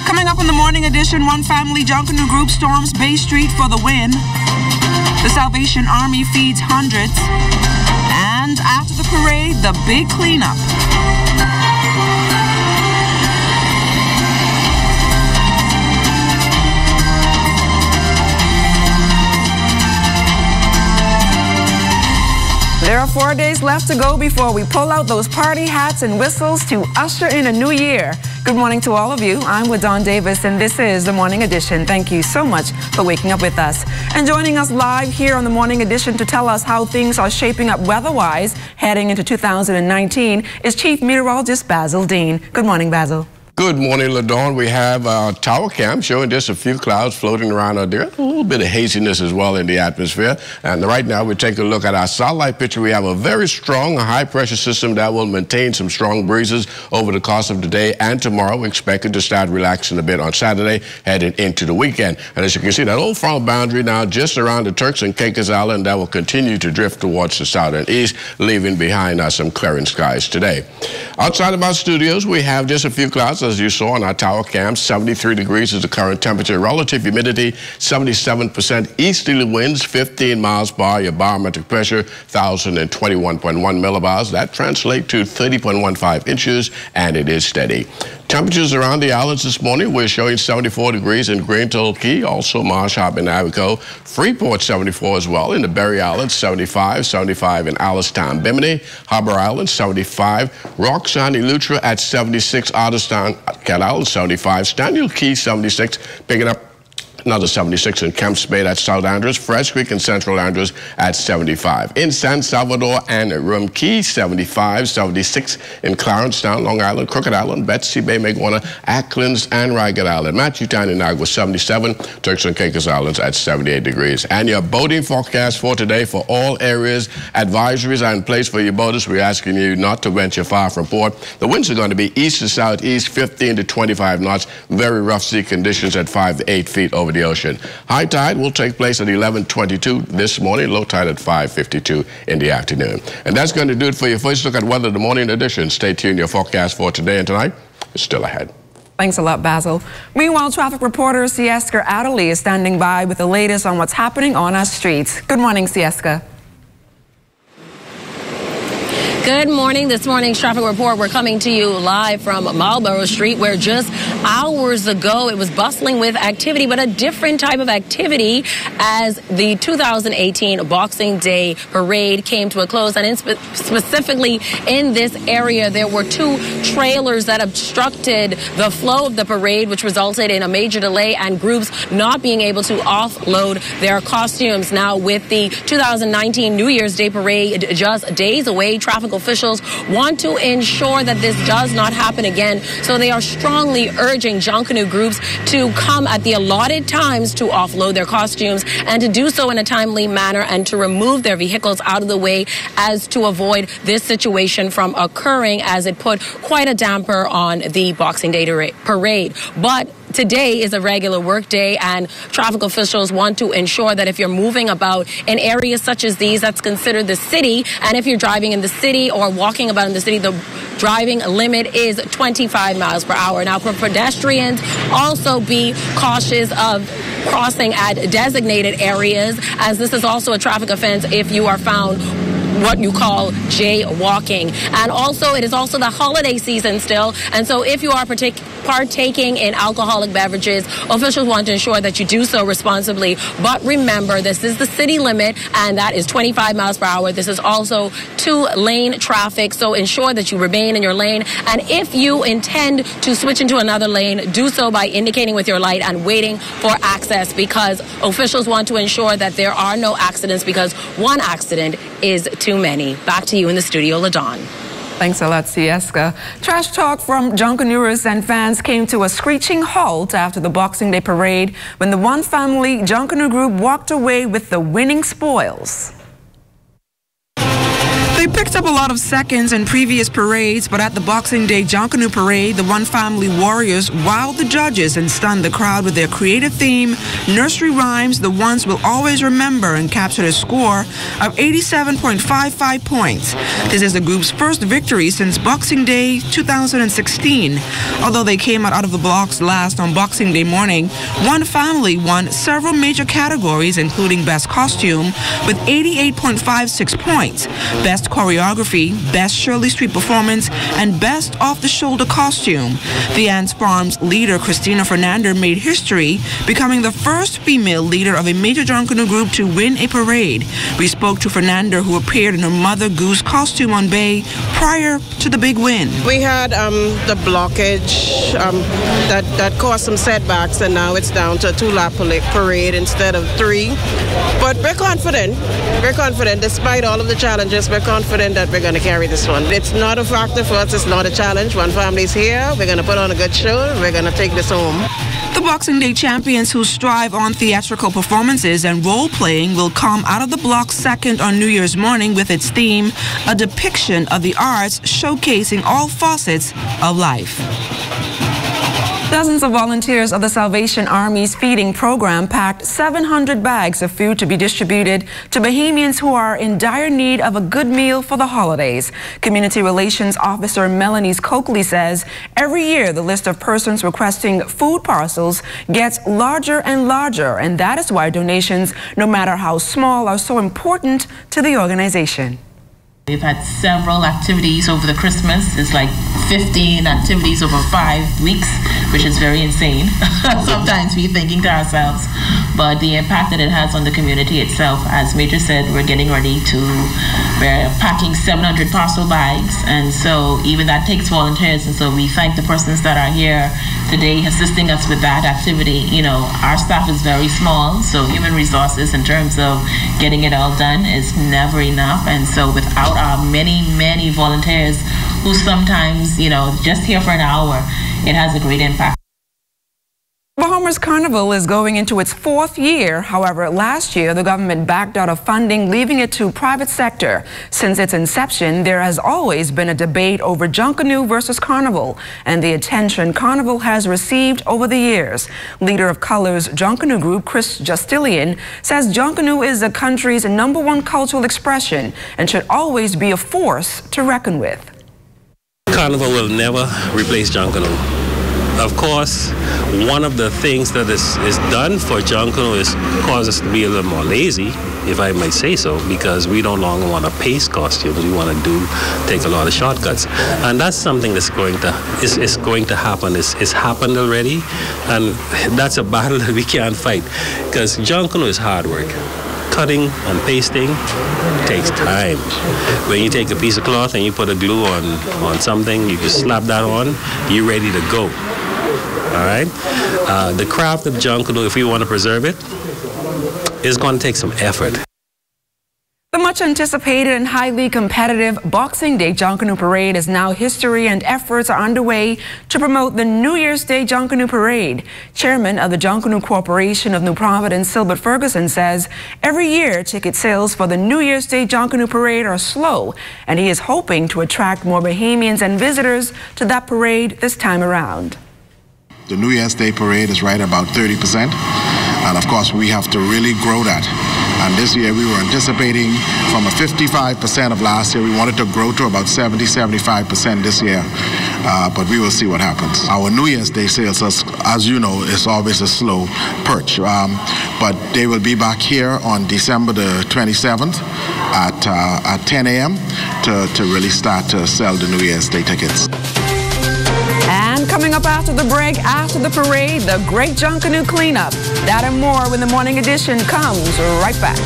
Coming up in the morning edition, one family Junkanoo group storms Bay Street for the win. The Salvation Army feeds hundreds. And after the parade, the big cleanup. There are 4 days left to go before we pull out those party hats and whistles to usher in a new year. Good morning to all of you. I'm with Dawn Davis, and this is the Morning Edition. Thank you so much for waking up with us. And joining us live here on the Morning Edition to tell us how things are shaping up weather-wise heading into 2019 is Chief Meteorologist Basil Dean. Good morning, Basil. Good morning, LaDawn. We have our tower cam showing just a few clouds floating around out there. A little bit of haziness as well in the atmosphere. And right now, we take a look at our satellite picture. We have a very strong high-pressure system that will maintain some strong breezes over the course of the day and tomorrow. We expect it to start relaxing a bit on Saturday, heading into the weekend. And as you can see, that old front boundary now just around the Turks and Caicos Island that will continue to drift towards the south and east, leaving behind us some clearing skies today. Outside of our studios, we have just a few clouds. As you saw on our tower cam, 73 degrees is the current temperature. Relative humidity, 77%. Easterly winds, 15 miles per hour. Your barometric pressure, 1,021.1 millibars. That translates to 30.15 inches, and it is steady. Temperatures around the islands this morning, we're showing 74 degrees in Grand Turtle Key, also Marsh Harp and Abaco. Freeport, 74 as well. In the Berry Islands, 75. 75 in Alistown, Bimini. Harbor Island, 75. Roxanne, Eleuthera at 76. Otterstown, Cat Island, 75. Staniel Key, 76. Picking up another 76 in Kemps Bay, that's South Andrews. Fresh Creek and Central Andrews at 75. In San Salvador and Rum Key, 75. 76 in Clarencetown, Long Island, Crooked Island, Betsy Bay, Maguana, Acklands, and Ragged Island. Matthewtown and Nagua, 77. Turks and Caicos Islands at 78 degrees. And your boating forecast for today for all areas. Advisories are in place for your boaters. We're asking you not to venture far from port. The winds are going to be east to southeast, 15 to 25 knots. Very rough sea conditions at 5 to 8 feet over the ocean. High tide will take place at 11:22 this morning, low tide at 5:52 in the afternoon. And that's going to do it for your first look at weather, the Morning Edition. Stay tuned. Your forecast for today and tonight is still ahead. Thanks a lot, Basil. Meanwhile, traffic reporter Sieska Adderley is standing by with the latest on what's happening on our streets. Good morning, Sieska. Good morning. This morning's traffic report, we're coming to you live from Marlborough Street, where just hours ago it was bustling with activity, but a different type of activity as the 2018 Boxing Day parade came to a close. And specifically in this area, there were two trailers that obstructed the flow of the parade, which resulted in a major delay and groups not being able to offload their costumes. Now, with the 2019 New Year's Day parade just days away, traffic officials want to ensure that this does not happen again. So they are strongly urging Junkanoo groups to come at the allotted times to offload their costumes and to do so in a timely manner and to remove their vehicles out of the way as to avoid this situation from occurring, as it put quite a damper on the Boxing Day parade. But today is a regular work day, and traffic officials want to ensure that if you're moving about in areas such as these, that's considered the city, and if you're driving in the city or walking about in the city, the driving limit is 25 miles per hour. Now, for pedestrians, also be cautious of crossing at designated areas, as this is also a traffic offense if you are found what you call jaywalking. And also, it is also the holiday season still, and so if you are partaking in alcoholic beverages, officials want to ensure that you do so responsibly. But remember, this is the city limit, and that is 25 miles per hour. This is also two-lane traffic, so ensure that you remain in your lane. And if you intend to switch into another lane, do so by indicating with your light and waiting for access, because officials want to ensure that there are no accidents, because one accident is too many. Back to you in the studio, LaDawn. Thanks a lot, Sieska. Trash talk from Junkanooers and fans came to a screeching halt after the Boxing Day parade when the one family Junkanoo group walked away with the winning spoils. They Picked up a lot of seconds in previous parades, but at the Boxing Day Junkanoo Parade, the One Family Warriors wowed the judges and stunned the crowd with their creative theme, nursery rhymes, the ones we'll always remember, and captured a score of 87.55 points. This is the group's first victory since Boxing Day 2016. Although they came out of the blocks last on Boxing Day morning, One Family won several major categories, including Best Costume, with 88.56 points, Best Choreography, Best Shirley Street Performance, and Best Off-the-Shoulder Costume. The Ants Farms leader, Christina Fernandez, made history, becoming the first female leader of a major Junkanoo group to win a parade. We spoke to Fernandez, who appeared in her Mother Goose costume on Bay prior to the big win. We had the blockage that caused some setbacks, and now it's down to a 2-lap parade instead of 3. But we're confident. We're confident. Despite all of the challenges, we're confident that we're going to carry this one. It's not a factor for us. It's not a challenge. One Family's here. We're going to put on a good show. We're going to take this home. The Boxing Day champions who strive on theatrical performances and role-playing will come out of the block second on New Year's morning with its theme, a depiction of the arts showcasing all facets of life. Dozens of volunteers of the Salvation Army's feeding program packed 700 bags of food to be distributed to Bahamians who are in dire need of a good meal for the holidays. Community Relations Officer Melanie Coakley says every year the list of persons requesting food parcels gets larger and larger, and that is why donations, no matter how small, are so important to the organization. We've had several activities over the Christmas. It's like 15 activities over 5 weeks, which is very insane. Sometimes we're thinking to ourselves, but the impact that it has on the community itself, as Major said, we're packing 700 parcel bags, and so even that takes volunteers, and so we thank the persons that are here today assisting us with that activity. You know, our staff is very small, so human resources in terms of getting it all done is never enough, and so without our many volunteers who sometimes, you know, just here for an hour, it has a great impact. Bahamas Carnival is going into its 4th year. However, last year the government backed out of funding, leaving it to private sector. Since its inception, there has always been a debate over Junkanoo versus Carnival and the attention Carnival has received over the years. Leader of Colors Junkanoo Group, Chris Justilian, says Junkanoo is the country's #1 cultural expression and should always be a force to reckon with. Carnival will never replace Junkanoo. Of course, one of the things that is done for Junkanoo is cause us to be a little more lazy, if I might say so, because we no longer want to paste costumes. We want to take a lot of shortcuts, and that's something that's going to happen. It's happened already, and that's a battle that we can't fight, because Junkanoo is hard work. Cutting and pasting takes time. When you take a piece of cloth and you put a glue on something, you just slap that on, you're ready to go. All right? The craft of Junkanoo, if we want to preserve it, is going to take some effort. The much anticipated and highly competitive Boxing Day Junkanoo Parade is now history, and efforts are underway to promote the New Year's Day Junkanoo Parade. Chairman of the Junkanoo Corporation of New Providence, Silbert Ferguson, says every year ticket sales for the New Year's Day Junkanoo Parade are slow, and he is hoping to attract more Bahamians and visitors to that parade this time around. The New Year's Day Parade is right about 30%, and of course we have to really grow that. And this year we were anticipating from a 55% of last year, we wanted to grow to about 70-75% this year, but we will see what happens. Our New Year's Day sales, as you know, is always a slow perch, but they will be back here on December the 27th at 10 a.m. to really start to sell the New Year's Day tickets. And coming up after the break, after the parade, the Great Junkanoo Cleanup. That and more when the Morning Edition comes right back.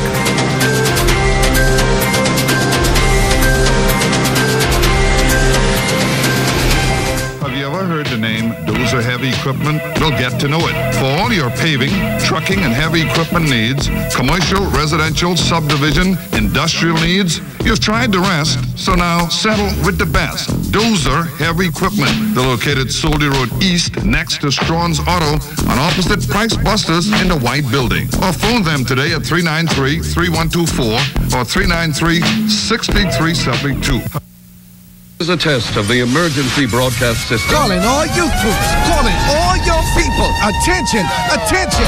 Have you ever heard the name Dozer Heavy Equipment? We'll get to know it. For all your paving, trucking, and heavy equipment needs, commercial, residential, subdivision, industrial needs, you've tried the rest, so now settle with the best. Dozer Heavy Equipment. They're located Soldier Road East, next to Strawn's Auto, and opposite Price Busters in the White Building. Or phone them today at 393-3124 or 393-6372. This is a test of the emergency broadcast system. Calling all youth groups. Calling all your people. Attention, attention.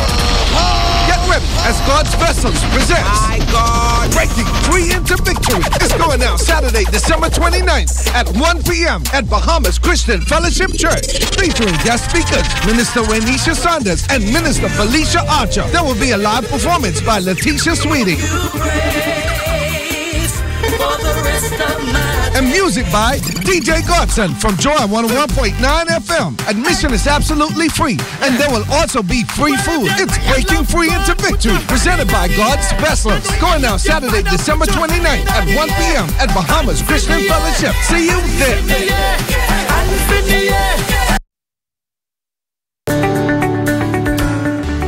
Get ready as God's Vessels presents My God. Breaking Free into Victory. It's going out Saturday, December 29th at 1 p.m. at Bahamas Christian Fellowship Church. Featuring guest speakers, Minister Renisha Saunders and Minister Felicia Archer. There will be a live performance by Letitia Sweeting. And music by DJ Godson from Joy 101.9 FM. Admission is absolutely free, and there will also be free food. It's Breaking Free into Victory, presented by God's Vessels. Going out Saturday, December 29th at 1 p.m. at Bahamas Christian Fellowship. See you there.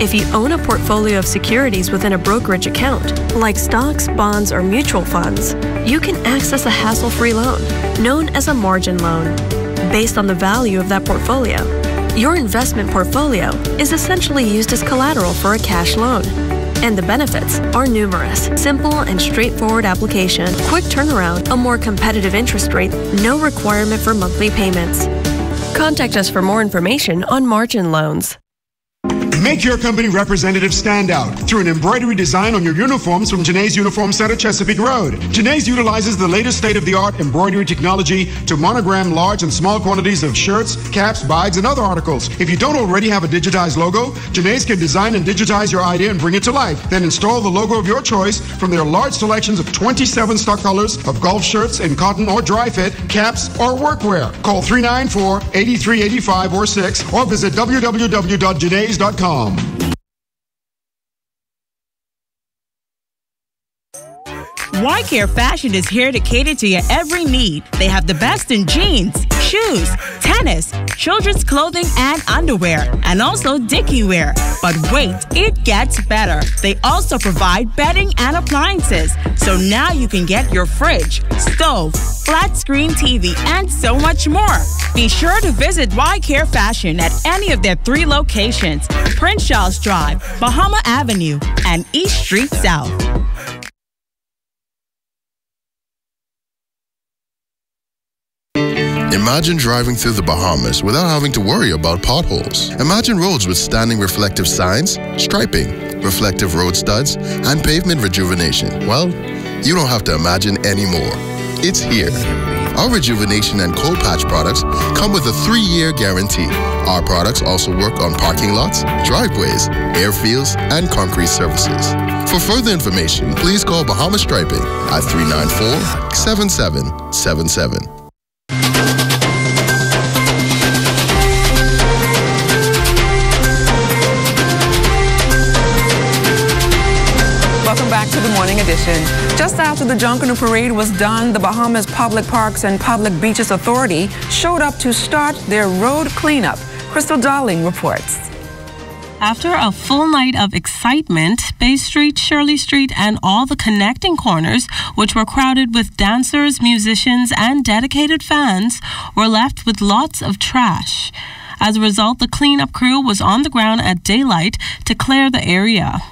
If you own a portfolio of securities within a brokerage account, like stocks, bonds, or mutual funds, you can access a hassle-free loan, known as a margin loan, based on the value of that portfolio. Your investment portfolio is essentially used as collateral for a cash loan. And the benefits are numerous. Simple and straightforward application, quick turnaround, a more competitive interest rate, no requirement for monthly payments. Contact us for more information on margin loans. Make your company representative stand out through an embroidery design on your uniforms from Janae's Uniform Center, Chesapeake Road. Janae's utilizes the latest state-of-the-art embroidery technology to monogram large and small quantities of shirts, caps, bags, and other articles. If you don't already have a digitized logo, Janae's can design and digitize your idea and bring it to life. Then install the logo of your choice from their large selections of 27 stock colors of golf shirts in cotton or dry fit, caps, or workwear. Call 394-8385 or 6 or visit www.janaes.com. YCare Fashion is here to cater to your every need. They have the best in jeans, shoes, tennis, children's clothing and underwear, and also Dickie wear. But wait, it gets better. They also provide bedding and appliances. So now you can get your fridge, stove, flat screen TV, and so much more. Be sure to visit YCare Fashion at any of their 3 locations: Prince Charles Drive, Bahama Avenue, and East Street South. Imagine driving through the Bahamas without having to worry about potholes. Imagine roads with standing reflective signs, striping, reflective road studs, and pavement rejuvenation. Well, you don't have to imagine anymore. It's here. Our rejuvenation and cold patch products come with a 3-year guarantee. Our products also work on parking lots, driveways, airfields, and concrete surfaces. For further information, please call Bahama Striping at 394-7777. Welcome back to the Morning Edition. Just after the Junkanoo Parade was done, the Bahamas Public Parks and Public Beaches Authority showed up to start their road cleanup. Crystal Darling reports. After a full night of excitement, Bay Street, Shirley Street, and all the connecting corners, which were crowded with dancers, musicians, and dedicated fans, were left with lots of trash. As a result, the cleanup crew was on the ground at daylight to clear the area.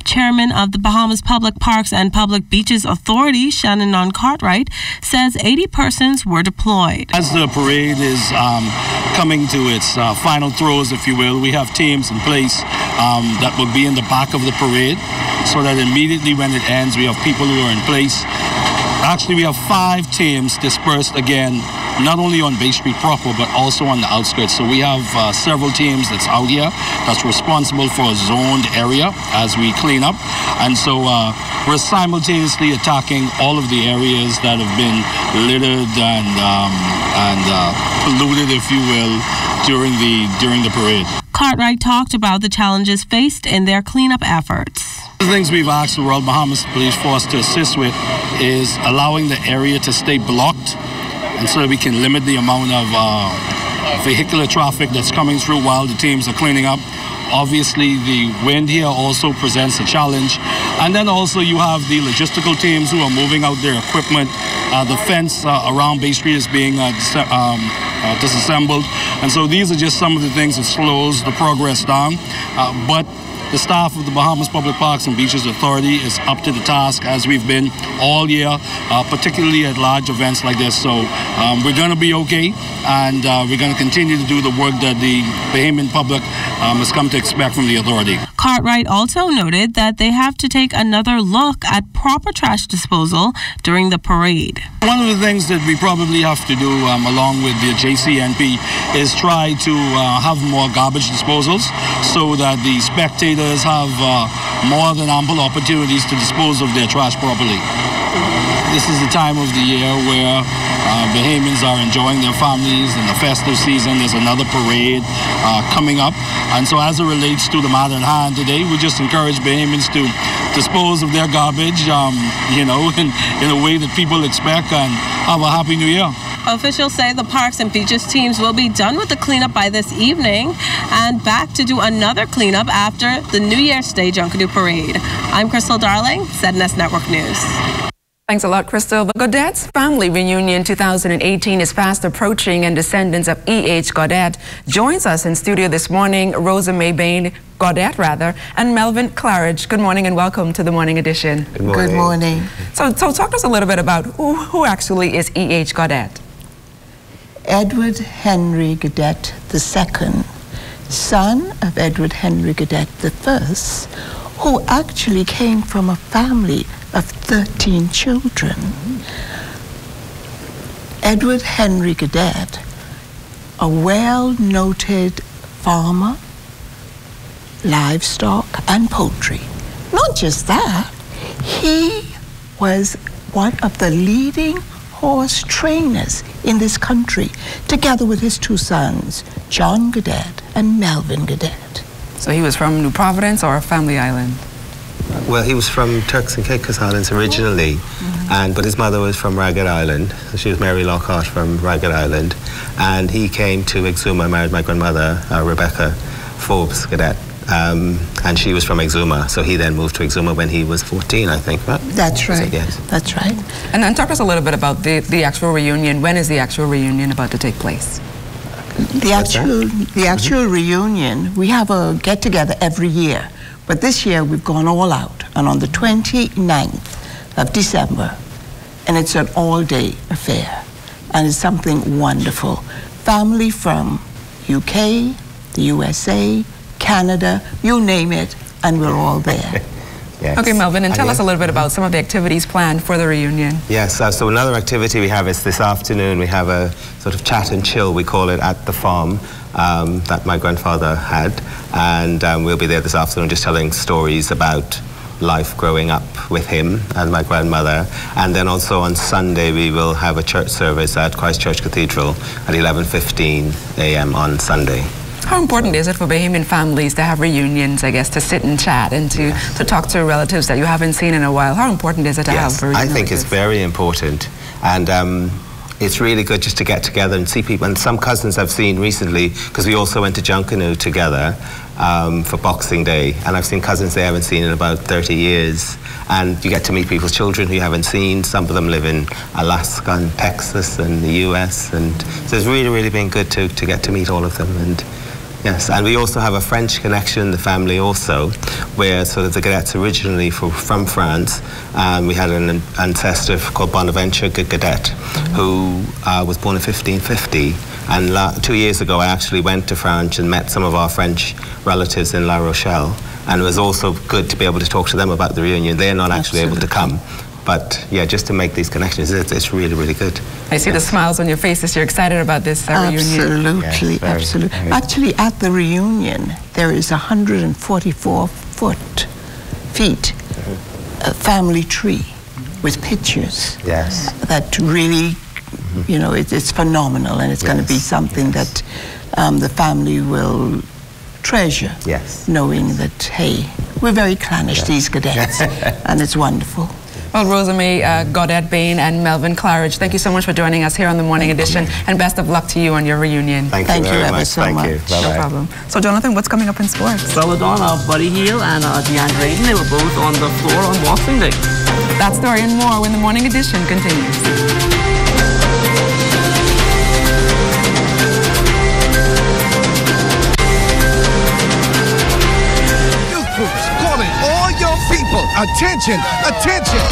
Chairman of the Bahamas Public Parks and Public Beaches Authority, Shannon Cartwright, says 80 persons were deployed. As the parade is coming to its final throes, if you will, we have teams in place that will be in the back of the parade so that immediately when it ends, we have people who are in place. Actually, we have 5 teams dispersed again, not only on Bay Street proper, but also on the outskirts. So we have several teams that's out here that's responsible for a zoned area as we clean up. And so we're simultaneously attacking all of the areas that have been littered and polluted, if you will, during the parade. Cartwright talked about the challenges faced in their cleanup efforts. One of the things we've asked the Royal Bahamas Police Force to assist with is allowing the area to stay blocked, and so that we can limit the amount of vehicular traffic that's coming through while the teams are cleaning up. Obviously, the wind here also presents a challenge. And then also you have the logistical teams who are moving out their equipment The fence around Bay Street is being disassembled. And so these are just some of the things that slows the progress down. But the staff of the Bahamas Public Parks and Beaches Authority is up to the task, as we've been all year, particularly at large events like this. So we're going to be okay, and we're going to continue to do the work that the Bahamian public has come to expect from the authority. Cartwright also noted that they have to take another look at proper trash disposal during the parade. One of the things that we probably have to do along with the JCNP is try to have more garbage disposals so that the spectators have more than ample opportunities to dispose of their trash properly. This is the time of the year where Bahamians are enjoying their families in the festive season. There's another parade coming up. And so as it relates to the matter at hand today, we just encourage Bahamians to dispose of their garbage, in a way that people expect, and have a happy new year. Officials say the Parks and Beaches teams will be done with the cleanup by this evening and back to do another cleanup after the New Year's Day Junkanoo Parade. I'm Crystal Darling, ZNS Network News. Thanks a lot, Crystal. The Gaudet's Family Reunion 2018 is fast approaching, and descendants of E.H. Gaudet joins us in studio this morning. Rosa May Bain, Gaudet and Melvin Claridge. Good morning and welcome to the Morning Edition. Good morning. Good morning. So talk to us a little bit about who actually is E.H. Gaudet. Edward Henry Gaudet II, son of Edward Henry Gaudet I, who actually came from a family of 13 children. Edward Henry Gaudet, a well-noted farmer, livestock and poultry. Not just that, he was one of the leading horse trainers in this country, together with his two sons, John Gaudet and Melvin Gaudet. So he was from New Providence or Family Island? Well, he was from Turks and Caicos Islands originally, but his mother was from Ragged Island. She was Mary Lockhart from Ragged Island, and he came to Exuma, married my grandmother, Rebecca Forbes Gaudet, and she was from Exuma, so he then moved to Exuma when he was 14, I think, right? That's right. So, yes. That's right. And then talk to us a little bit about the actual reunion. When is the actual reunion about to take place? The actual reunion, we have a get-together every year. But this year we've gone all out, and on the 29th of December, and it's an all-day affair, and it's something wonderful. Family from UK, the USA, Canada, you name it, and we're all there. Yes. Okay, Melvin, and tell us a little bit about some of the activities planned for the reunion. Yes, so another activity we have is this afternoon. We have a sort of chat and chill, we call it, at the farm that my grandfather had. And we'll be there this afternoon just telling stories about life growing up with him and my grandmother. And then also on Sunday, we will have a church service at Christ Church Cathedral at 11:15 a.m. on Sunday. How important is it for Bahamian families to have reunions, I guess, to sit and chat and to talk to relatives that you haven't seen in a while? How important is it to have a reunion? I think it's very important. And it's really good just to get together and see people. And some cousins I've seen recently, because we also went to Junkanoo together for Boxing Day. And I've seen cousins they haven't seen in about 30 years. And you get to meet people's children who you haven't seen. Some of them live in Alaska and Texas and the US. And so it's really, really been good to get to meet all of them. And yes, and we also have a French connection in the family also, where sort of the Gaudets originally from France. We had an ancestor called Bonaventure Gaudet, who was born in 1550. And 2 years ago, I actually went to France and met some of our French relatives in La Rochelle. And it was also good to be able to talk to them about the reunion. They're not actually able to come. But yeah, just to make these connections, it's really, really good. I see the smiles on your faces. You're excited about this reunion. Absolutely, yes, absolutely. Actually, at the reunion, there is a 144 feet family tree with pictures. Yes. That really, you know, it's phenomenal, and it's going to be something that the family will treasure. Yes. Knowing that, hey, we're very clannish, these Gaudets, and it's wonderful. Well, Rosa May Gaudet Bain and Melvin Claridge, thank you so much for joining us here on the Morning Edition, and best of luck to you on your reunion. Thank you ever so much. No problem. So, Jonathan, what's coming up in sports? Celadon, Buddy Hield and DeAndre Ayton, they were both on the floor on Boxing Day. That story and more when the Morning Edition continues. People, attention, attention.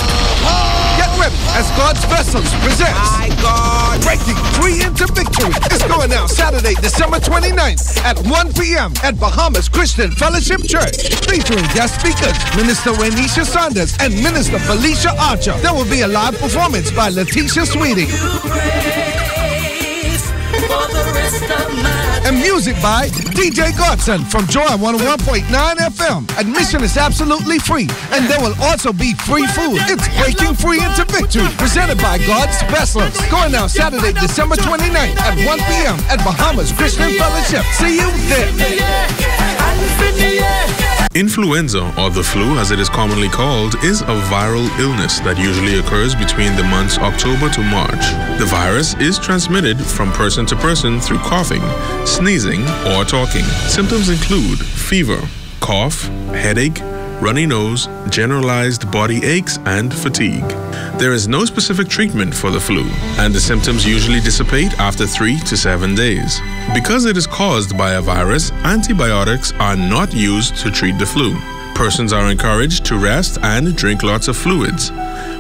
Get ready as God's Vessels presents My God. Breaking Free into Victory. It's going out Saturday, December 29th at 1 p.m. at Bahamas Christian Fellowship Church. Featuring guest speakers, Minister Renisha Saunders and Minister Felicia Archer. There will be a live performance by Letitia Sweeting. And music by DJ Godson from Joy 101.9 FM. Admission is absolutely free, and there will also be free food. It's Breaking Free into Victory, presented by God's Vessels. Going out Saturday, December 29th at 1 p.m. at Bahamas Christian Fellowship. See you there. Influenza, or the flu as it is commonly called, is a viral illness that usually occurs between the months October to March. The virus is transmitted from person to person through coughing, sneezing, or talking. Symptoms include fever, cough, headache, runny nose, generalized body aches, and fatigue. There is no specific treatment for the flu, and the symptoms usually dissipate after 3 to 7 days. Because it is caused by a virus, antibiotics are not used to treat the flu. Persons are encouraged to rest and drink lots of fluids.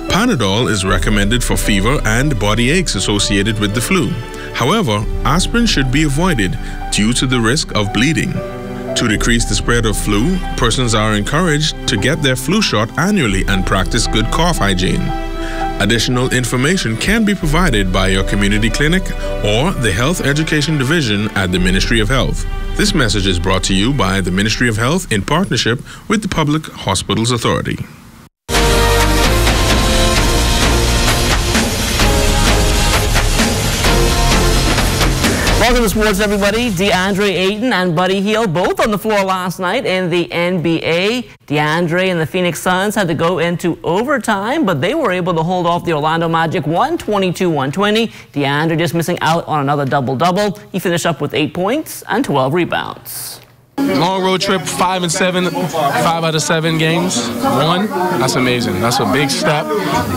Panadol is recommended for fever and body aches associated with the flu. However, aspirin should be avoided due to the risk of bleeding. To decrease the spread of flu, persons are encouraged to get their flu shot annually and practice good cough hygiene. Additional information can be provided by your community clinic or the Health Education Division at the Ministry of Health. This message is brought to you by the Ministry of Health in partnership with the Public Hospitals Authority. Welcome to sports, everybody. DeAndre Ayton and Buddy Hield both on the floor last night in the NBA. DeAndre and the Phoenix Suns had to go into overtime, but they were able to hold off the Orlando Magic 122-120. DeAndre just missing out on another double-double. He finished up with 8 points and 12 rebounds. Long road trip, 5 and 7, 5 out of 7 games won. That's amazing. That's a big step.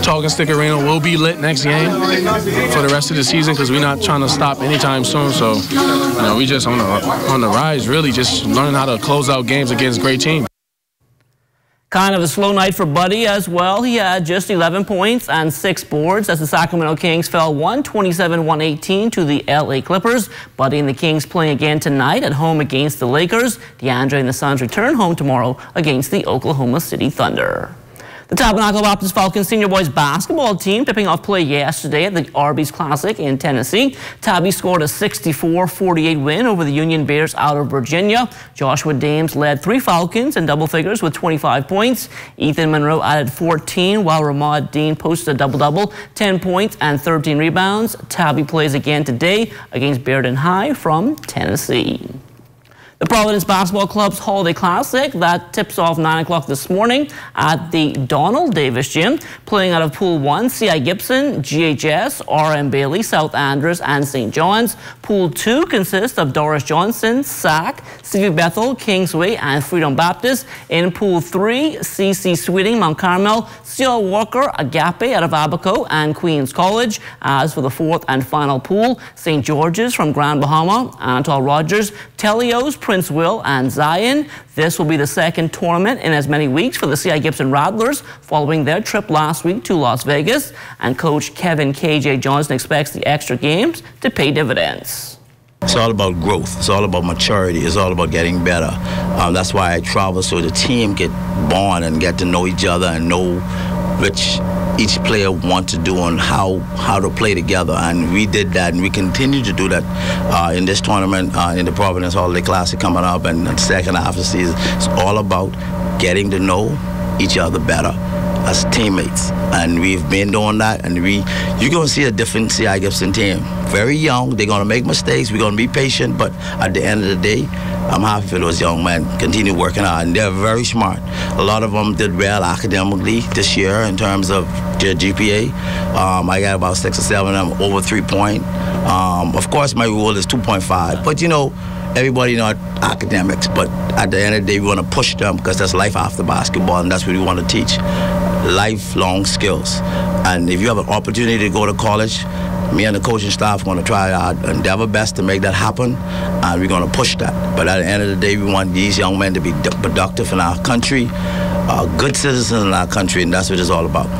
Talking Stick Arena will be lit next game for the rest of the season because we're not trying to stop anytime soon. So, we just on the rise, really, just learning how to close out games against great teams. Kind of a slow night for Buddy as well. He had just 11 points and 6 boards as the Sacramento Kings fell 127-118 to the LA Clippers. Buddy and the Kings playing again tonight at home against the Lakers. DeAndre and the Suns return home tomorrow against the Oklahoma City Thunder. The Tabernacle Baptist Falcons senior boys basketball team tipping off play yesterday at the Arby's Classic in Tennessee. Tabby scored a 64-48 win over the Union Bears out of Virginia. Joshua Dames led 3 Falcons in double figures with 25 points. Ethan Monroe added 14, while Ramad Dean posted a double-double, 10 points and 13 rebounds. Tabby plays again today against Bearden High from Tennessee. The Providence Basketball Club's Holiday Classic, that tips off 9 o'clock this morning at the Donald Davis Gym. Playing out of Pool 1, C.I. Gibson, GHS, R.M. Bailey, South Andrews, and St. John's. Pool 2 consists of Doris Johnson, SAC, Civic Bethel, Kingsway, and Freedom Baptist. In Pool 3, C.C. Sweeting, Mount Carmel, C.L. Walker, Agape out of Abaco, and Queens College. As for the 4th and final pool, St. George's from Grand Bahama, Anatole Rogers, Telios, Prince Will, and Zion. This will be the second tournament in as many weeks for the C.I. Gibson Rattlers following their trip last week to Las Vegas. And Coach Kevin K.J. Johnson expects the extra games to pay dividends. It's all about growth. It's all about maturity. It's all about getting better. That's why I travel, so the team get bond and get to know each other and know which each player wants to do and how to play together. And we did that, and we continue to do that in this tournament, in the Providence Holiday Classic coming up, and the second half of the season. It's all about getting to know each other better as teammates, and we've been doing that, and you're going to see a different C.I. Gibson team. Very young, they're going to make mistakes, we're going to be patient, but at the end of the day, I'm happy for those young men continue working hard, and they're very smart. A lot of them did well academically this year in terms of their GPA. I got about 6 or 7 of them over 3 point. Of course, my rule is 2.5, but everybody not academics, but at the end of the day, we want to push them because that's life after basketball, and that's what we want to teach. lifelong skills. And if you have an opportunity to go to college, me and the coaching staff are going to try our endeavor best to make that happen, and we're going to push that. But at the end of the day, we want these young men to be productive in our country, good citizens in our country, and that's what it's all about.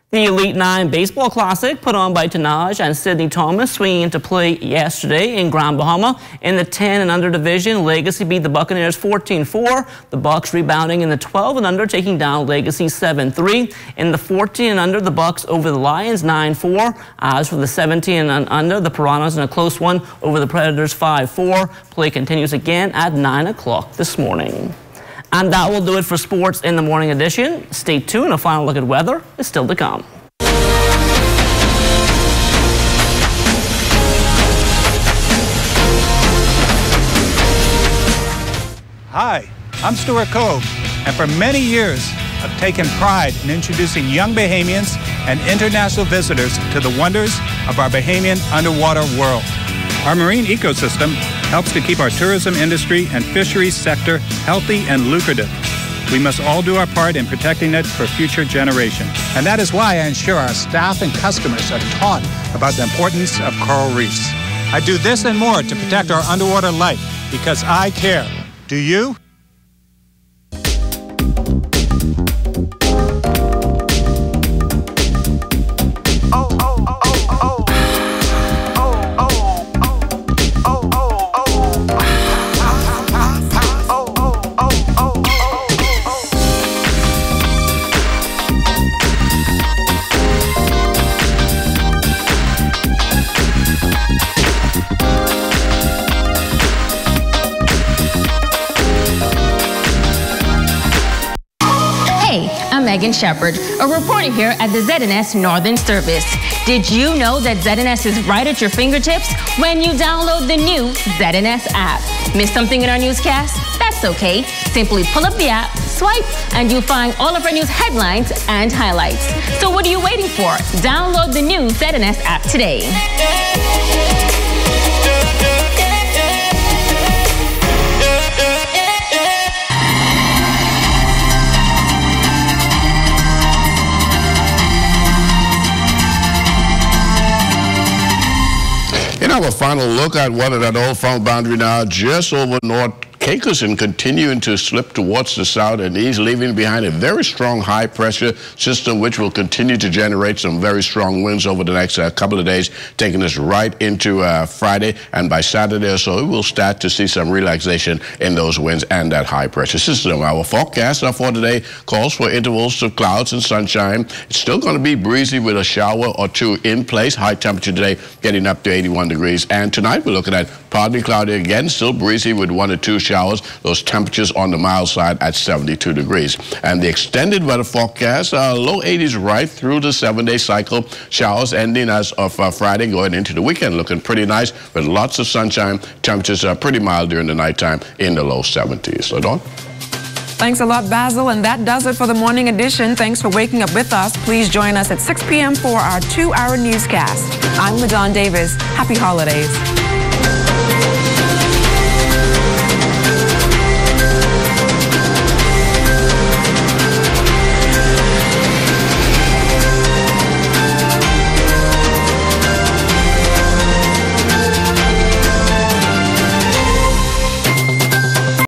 The Elite 9 Baseball Classic, put on by Tanaj and Sidney Thomas, swinging into play yesterday in Grand Bahama. In the 10 and under division, Legacy beat the Buccaneers 14-4. The Bucks rebounding in the 12 and under, taking down Legacy 7-3. In the 14 and under, the Bucks over the Lions 9-4. As for the 17 and under, the Piranhas in a close one over the Predators 5-4. Play continues again at 9 o'clock this morning. And that will do it for sports in the morning edition. Stay tuned. A final look at weather is still to come. Hi, I'm Stuart Cove, and for many years, I've taken pride in introducing young Bahamians and international visitors to the wonders of our Bahamian underwater world. Our marine ecosystem helps to keep our tourism industry and fisheries sector healthy and lucrative. We must all do our part in protecting it for future generations. And that is why I ensure our staff and customers are taught about the importance of coral reefs. I do this and more to protect our underwater life because I care. Do you? Megan Shepard, a reporter here at the ZNS Northern Service. Did you know that ZNS is right at your fingertips when you download the new ZNS app? Missed something in our newscast? That's okay. Simply pull up the app, swipe, and you'll find all of our news headlines and highlights. So what are you waiting for? Download the new ZNS app today. Our final look at weather at Old Front Boundary now, just over North Kaykerson, continuing to slip towards the south, and he's leaving behind a very strong high pressure system which will continue to generate some very strong winds over the next couple of days, taking us right into Friday, and by Saturday or so we will start to see some relaxation in those winds and that high pressure system. Our forecast for today calls for intervals of clouds and sunshine. It's still going to be breezy with a shower or two in place. High temperature today getting up to 81 degrees, and tonight we're looking at partly cloudy again, still breezy with 1 or 2 showers. Those temperatures on the mild side at 72 degrees. And the extended weather forecast, low 80s right through the 7-day cycle. Showers ending as of Friday, going into the weekend, looking pretty nice with lots of sunshine. Temperatures are pretty mild during the nighttime in the low 70s. So, Dawn? Thanks a lot, Basil, and that does it for the morning edition. Thanks for waking up with us. Please join us at 6 p.m. for our 2-hour newscast. I'm LaDawn Davis. Happy holidays.